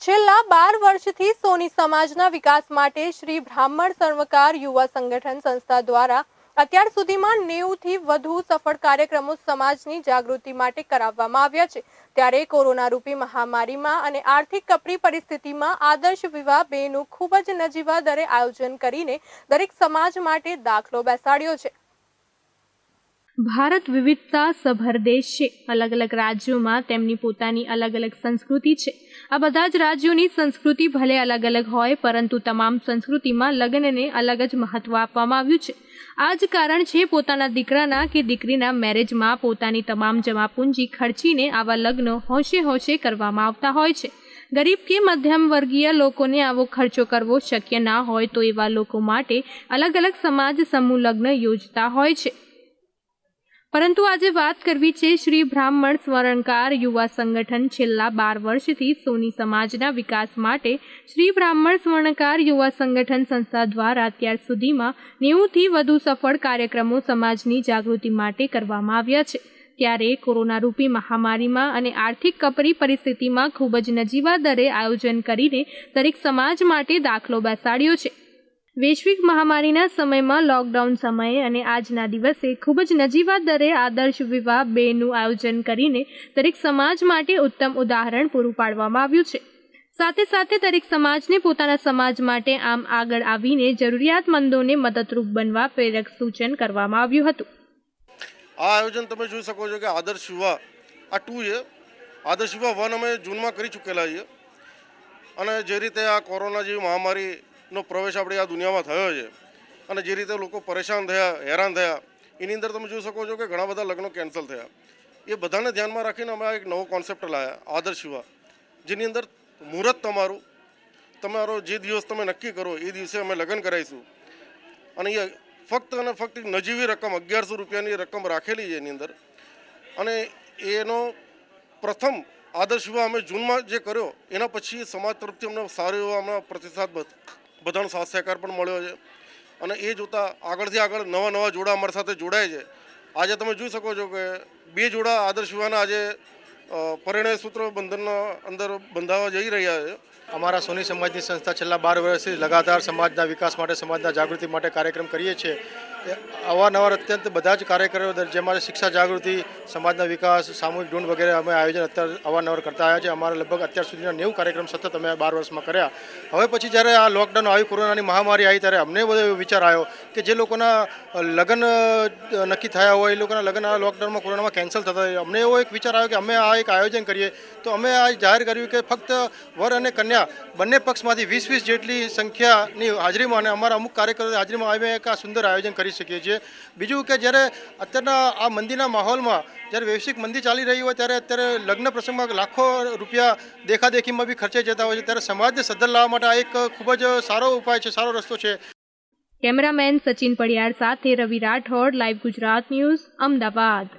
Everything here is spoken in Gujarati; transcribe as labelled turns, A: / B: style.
A: છેલ્લા 12 વર્ષથી સોની સમાજના વિકાસ માટે શ્રી બ્રાહ્મણ સર્વકાર યુવા સંગઠન સંસ્થા દ્વારા અત્યાર સુધીમાં 90 થી વધુ સફળ કાર્યક્રમો સમાજની જાગૃતિ માટે કરાવવામાં આવ્યા છે। ત્યારે કોરોના રૂપી મહામારીમાં અને આર્થિક કપરી પરિસ્થિતિમાં આદર્શ વિવાહ બેનું ખૂબ જ નજીવા દરે આયોજન કરીને દરેક સમાજ માટે દાખલો બેસાડ્યો છે। ભારત વિવિધતા સભર દેશ છે। अलग अलग राज्यों में तेमनी पोतानी अलग अलग संस्कृति है। आ बधा ज राज्यों संस्कृति भले अलग अलग होय परंतु तमाम संस्कृति में लग्न ने अलग ज महत्व आपवामां आव्युं छे। आ ज कारण छे पोताना दीकराना के दीकरीना मेरेज में पोतानी तमाम जमापूंजी खर्चीने आवा लग्न होशे होशे करवामां आवता होय छे। गरीब के मध्यम वर्गीय लोकोने आवो खर्चो करवो शक्य ना होय तो एवा लोको माटे अलग अलग समाज समूह लग्न योजता होय छे। परंतु आज बात करवी छे श्री ब्राह्मण स्वर्णकार युवा संगठन छेल्ला 12 वर्षथी सोनी समाजना विकास माटे श्री ब्राह्मण स्वर्णकार युवा संगठन संस्था द्वारा अत्यार सुधीमां 90 थी वधु सफल कार्यक्रमों समाजनी जागृति माटे करवामां आव्या छे। त्यारे कोरोना रूपी महामारीमां अने आर्थिक कपरी परिस्थितिमां खूब ज नजीवा दरे आयोजन करीने दरेक समाज माटे दाखलो बेसाड्यो छे। वैश्विक महामारीना समयमां लॉकडाउन समये अने आजना दिवसे खूब ज नजीवा दरे आदर्श विवाह बेનું आयोजन करीने दरेक समाज माटे उत्तम उदाहरण पूरुं पाडवामां आव्युं छे। साथे साथे दरेक समाजने पोताना समाज माटे आम आगळ आवीने जरूरियातमंदोने मददरूप बनवा प्रेरक सूचन करवामां आव्युं हतुं।
B: आ आयोजन તમે જોઈ શકો છો કે આદર્શ વિવાહ આ 2 છે। આદર્શ વિવાહ 1 અમે જૂનમાં કરી ચૂકેલા છીએ અને જે રીતે આ કોરોના જેવી મહામારીનો પ્રવેશ આપણી આ દુનિયામાં થયો છે અને જે રીતે લોકો પરેશાન થયા હેરાન થયા એની અંદર તમે જોઈ શકો છો કે ઘણા બધા લગ્નો કેન્સલ થયા। એ બધાને ધ્યાનમાં રાખીને અમે એક નવો કોન્સેપ્ટ લાવ્યા આદર્શ વિવાહ, જેની અંદર મુહૂર્ત તમારો જે દિવસ તમે નક્કી કરો એ દિવસે અમે લગ્ન કરાવીશું અને એ ફક્ત અને ફક્ત નજીવી રકમ 1100 રૂપિયાની રકમ રાખેલી છે એની અંદર। અને એનો પ્રથમ આદર્શ વિવાહ અમે જૂનમાં જે કર્યો એના પછી સમાજ તરફથી અમને સારો એવો અમને પ્રતિસાદ બધાનો સાથ સહકાર પણ મળ્યો છે અને એ જોતા આગળથી આગળ નવા જોડા અમારી સાથે જોડાય છે। આજે તમે જોઈ શકો છો કે 2 જોડા આદર્શ વિવાહના આજે પરિણય સૂત્ર બંધનના અંદર બંધાવા જઈ રહ્યા છે।
C: અમારા સોની સમાજની સંસ્થા છેલ્લા 12 વર્ષથી લગાતાર સમાજના વિકાસ માટે સમાજના જાગૃતિ માટે કાર્યક્રમ કરીએ છીએ। અવારનવાર અત્યંત બધા જ કાર્યક્રમો જેમાં શિક્ષા જાગૃતિ, સમાજના વિકાસ, સામૂહિક ઢૂંઢ વગેરે અમે આયોજન અત્યારે અવારનવાર કરતા આવ્યા છીએ। અમારા લગભગ અત્યાર સુધીના 90 કાર્યક્રમ સતત અમે 12 વર્ષમાં કર્યા। હવે પછી જ્યારે આ લોકડાઉન આવી, કોરોનાની મહામારી આવી, ત્યારે અમને બધો એવો વિચાર આવ્યો કે જે લોકોના લગ્ન નક્કી થયા હોય એ લોકોના લગ્ન આ લોકડાઉનમાં કોરોનામાં કેન્સલ થતા હોય, અમને એવો એક વિચાર આવ્યો કે અમે આ એક આયોજન કરીએ। તો અમે આ જાહેર કર્યું કે ફક્ત વર અને કન્યા બંને પક્ષમાંથી 20 જેટલી સંખ્યાની હાજરીમાં અને અમારા અમુક કાર્યકરોની હાજરીમાં અમે એક આ સુંદર આયોજન કરી શકીએ છીએ। બીજું કે જ્યારે અત્યારના આ મંદીના માહોલમાં જ્યારે વૈશ્વિક મંદી ચાલી રહી હોય ત્યારે અત્યારે લગ્ન પ્રસંગમાં લાખો રૂપિયા દેખાદેખીમાં બી ખર્ચાઈ જતા હોય છે, ત્યારે સમાજને સદ્ધર લાવવા માટે આ એક ખૂબ જ સારો ઉપાય છે, સારો રસ્તો છે।
A: કેમેરામેન સચિન પડિયાર સાથે રવિ રાઠોડ, લાઈવ ગુજરાત ન્યૂઝ, અમદાવાદ।